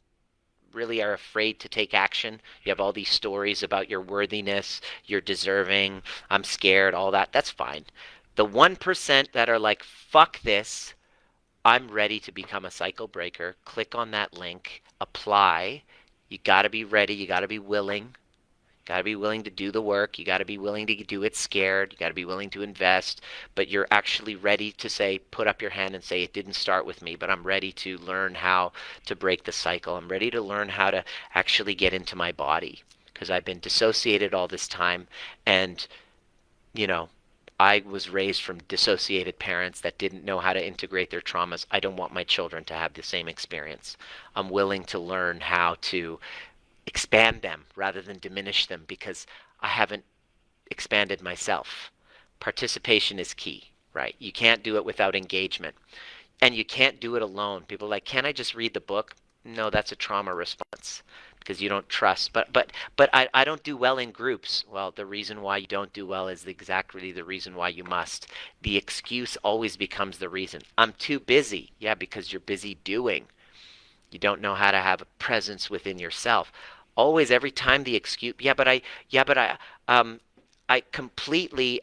really are afraid to take action. You have all these stories about your worthiness, you're deserving, I'm scared, all that. That's fine. The 1% that are like, fuck this, I'm ready to become a cycle breaker, click on that link, apply. You got to be ready. You got to be willing. You got to be willing to do the work. You got to be willing to do it scared. You got to be willing to invest. But you're actually ready to say, put up your hand and say, it didn't start with me, but I'm ready to learn how to break the cycle. I'm ready to learn how to actually get into my body because I've been dissociated all this time. And, you know, I was raised from dissociated parents that didn't know how to integrate their traumas. I don't want my children to have the same experience. I'm willing to learn how to expand them rather than diminish them because I haven't expanded myself. Participation is key, right? You can't do it without engagement. And you can't do it alone. People are like, can't I just read the book? No, that's a trauma response because you don't trust. But I don't do well in groups. Well, the reason why you don't do well is exactly the reason why you must. The excuse always becomes the reason. I'm too busy. Yeah, because you're busy doing. You don't know how to have a presence within yourself. Always, every time the excuse, I completely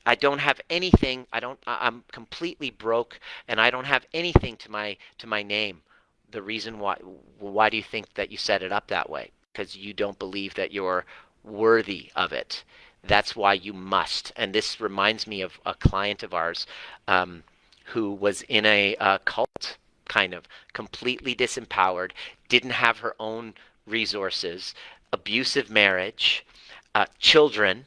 I don't have anything. I'm completely broke, and I don't have anything to my name. The reason why do you think that you set it up that way? Because you don't believe that you're worthy of it. That's why you must. And this reminds me of a client of ours who was in a cult, kind of completely disempowered, didn't have her own resources, abusive marriage, children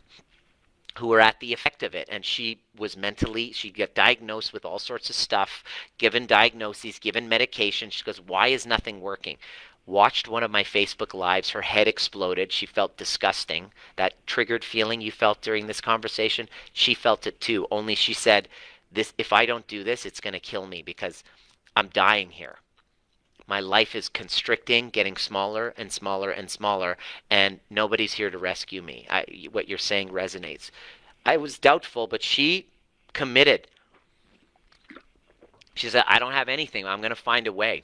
who were at the effect of it. And she got diagnosed with all sorts of stuff, given diagnoses, given medication. She goes, why is nothing working? Watched one of my Facebook lives, her head exploded. She felt disgusting. That triggered feeling you felt during this conversation, she felt it too. Only she said, if I don't do this, it's going to kill me because I'm dying here. My life is constricting, getting smaller and smaller and smaller, and nobody's here to rescue me. What you're saying resonates. I was doubtful, but she committed. She said, I don't have anything. I'm going to find a way.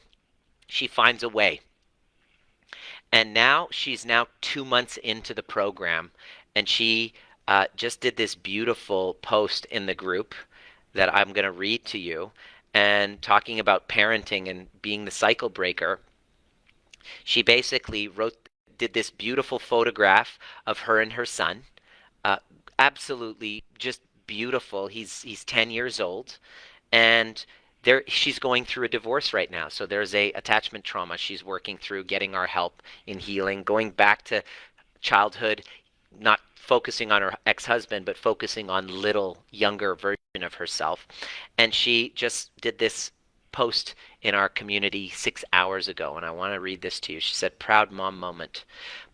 She finds a way. And now she's 2 months into the program, and she just did this beautiful post in the group that I'm going to read to you. And talking about parenting and being the cycle breaker, she basically did this beautiful photograph of her and her son. Absolutely just beautiful. He's 10 years old, and she's going through a divorce right now. So there's a attachment trauma she's working through, getting our help in healing, going back to childhood, not focusing on her ex-husband, but focusing on little younger version of herself. And she just did this post in our community 6 hours ago, and I want to read this to you. She said, proud mom moment.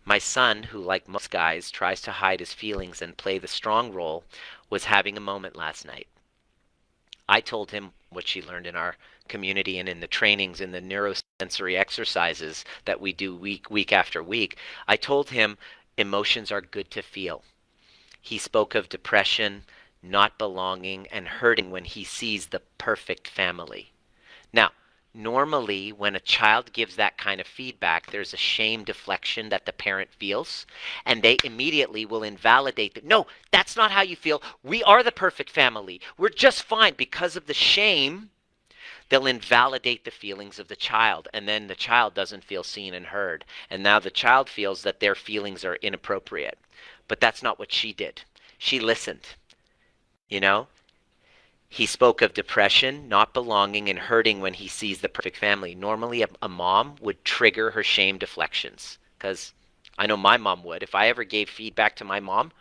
My son, who like most guys tries to hide his feelings and play the strong role, was having a moment last night. I told him what she learned in our community and in the trainings, in the neurosensory exercises that we do week after week. I told him emotions are good to feel. He spoke of depression, not belonging, and hurting when he sees the perfect family. Now, Normally, when a child gives that kind of feedback, there's a shame deflection that the parent feels, and they immediately will invalidate that. No, that's not how you feel. We are the perfect family. We're just fine. Because of the shame, they'll invalidate the feelings of the child, and then the child doesn't feel seen and heard. And now the child feels that their feelings are inappropriate. But that's not what she did. She listened, you know? He spoke of depression, not belonging, and hurting when he sees the perfect family. Normally, a mom would trigger her shame deflections, because I know my mom would. If I ever gave feedback to my mom,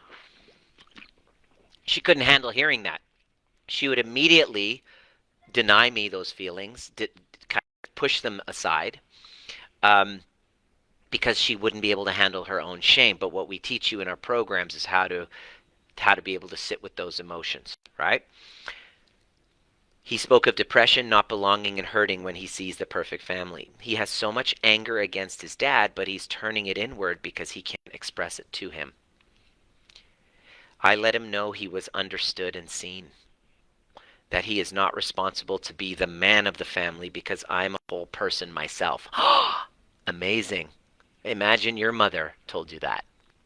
she couldn't handle hearing that. She would immediately deny me those feelings, kind of push them aside, because she wouldn't be able to handle her own shame. But what we teach you in our programs is how to be able to sit with those emotions, right? He spoke of depression, not belonging, and hurting when he sees the perfect family. He has so much anger against his dad, but he's turning it inward because he can't express it to him. I let him know he was understood and seen, that he is not responsible to be the man of the family because I'm a whole person myself. Amazing. Imagine your mother told you that.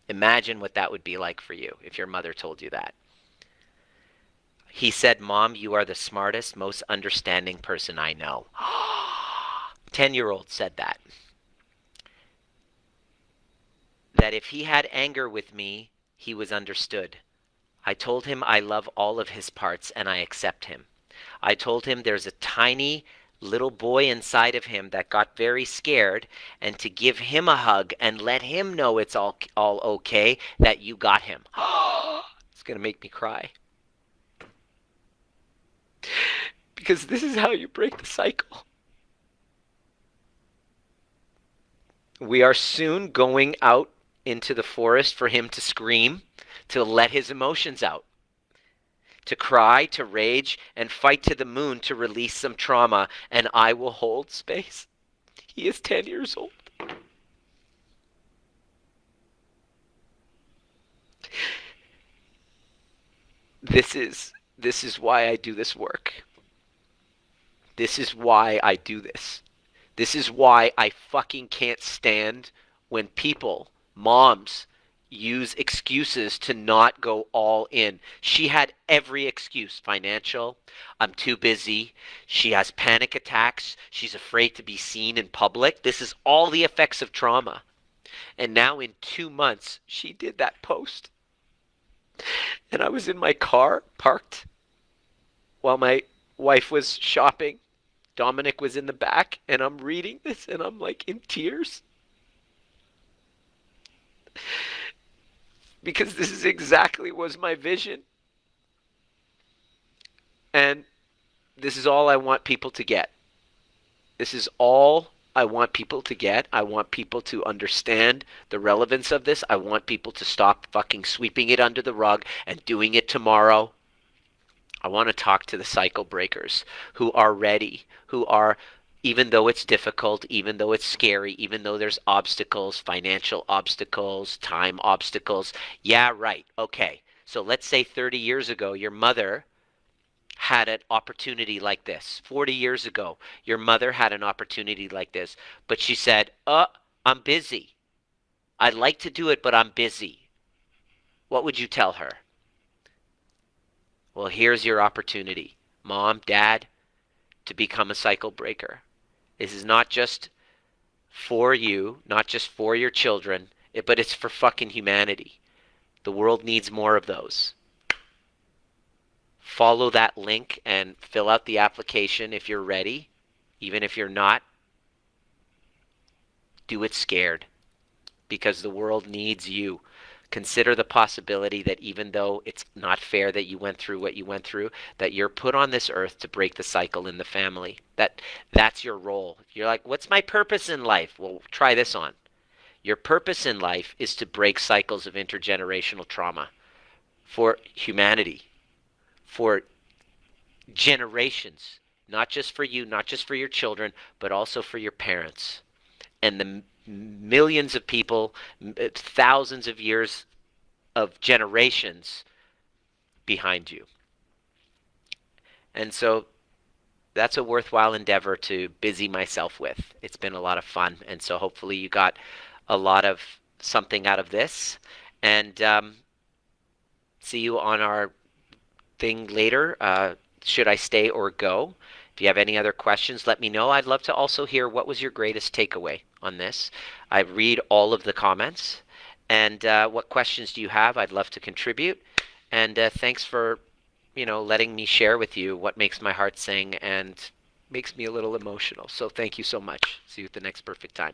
Imagine what that would be like for you if your mother told you that. He said, Mom, you are the smartest, most understanding person I know. 10-year-old said that. That if he had anger with me, he was understood. I told him I love all of his parts and I accept him. I told him there's a tiny little boy inside of him that got very scared, and to give him a hug and let him know it's all okay, that you got him. It's going to make me cry. Because this is how you break the cycle. We are soon going out into the forest for him to scream, to let his emotions out, to cry, to rage, and fight to the moon to release some trauma, and I will hold space. He is 10 years old. This is why I do this work. This is why I do this. This is why I fucking can't stand when people, moms, use excuses to not go all in. She had every excuse. Financial, I'm too busy. She has panic attacks. She's afraid to be seen in public. This is all the effects of trauma. And now in 2 months, she did that post. And I was in my car, parked, while my wife was shopping. Dominic was in the back, and I'm reading this, and I'm like in tears. Because this is exactly was my vision. And this is all I want people to get. This is all I want people to get. I want people to understand the relevance of this. I want people to stop fucking sweeping it under the rug and doing it tomorrow. I want to talk to the cycle breakers who are ready, who are, even though it's difficult, even though it's scary, even though there's obstacles, financial obstacles, time obstacles. Yeah, right. Okay. So let's say 30 years ago, your mother had an opportunity like this. 40 years ago, your mother had an opportunity like this. But she said, I'm busy. I'd like to do it, but I'm busy. What would you tell her? Well, here's your opportunity, Mom, Dad, to become a cycle breaker. This is not just for you, not just for your children, but it's for fucking humanity. The world needs more of those. Follow that link and fill out the application if you're ready. Even if you're not, do it scared, because the world needs you. Consider the possibility that even though it's not fair that you went through what you went through, that you're put on this earth to break the cycle in the family. That's your role. You're like, what's my purpose in life? Well, try this on. Your purpose in life is to break cycles of intergenerational trauma for humanity, for generations, not just for you, not just for your children, but also for your parents and the millions of people, thousands of years of generations behind you. And so that's a worthwhile endeavor to busy myself with. It's been a lot of fun, and so hopefully you got a lot of something out of this. And see you on our thing later. Should I stay or go? If you have any other questions, let me know. I'd love to also hear what was your greatest takeaway on this. I read all of the comments. And what questions do you have? I'd love to contribute. And thanks for, letting me share with you what makes my heart sing and makes me a little emotional. So thank you so much. See you at the next perfect time.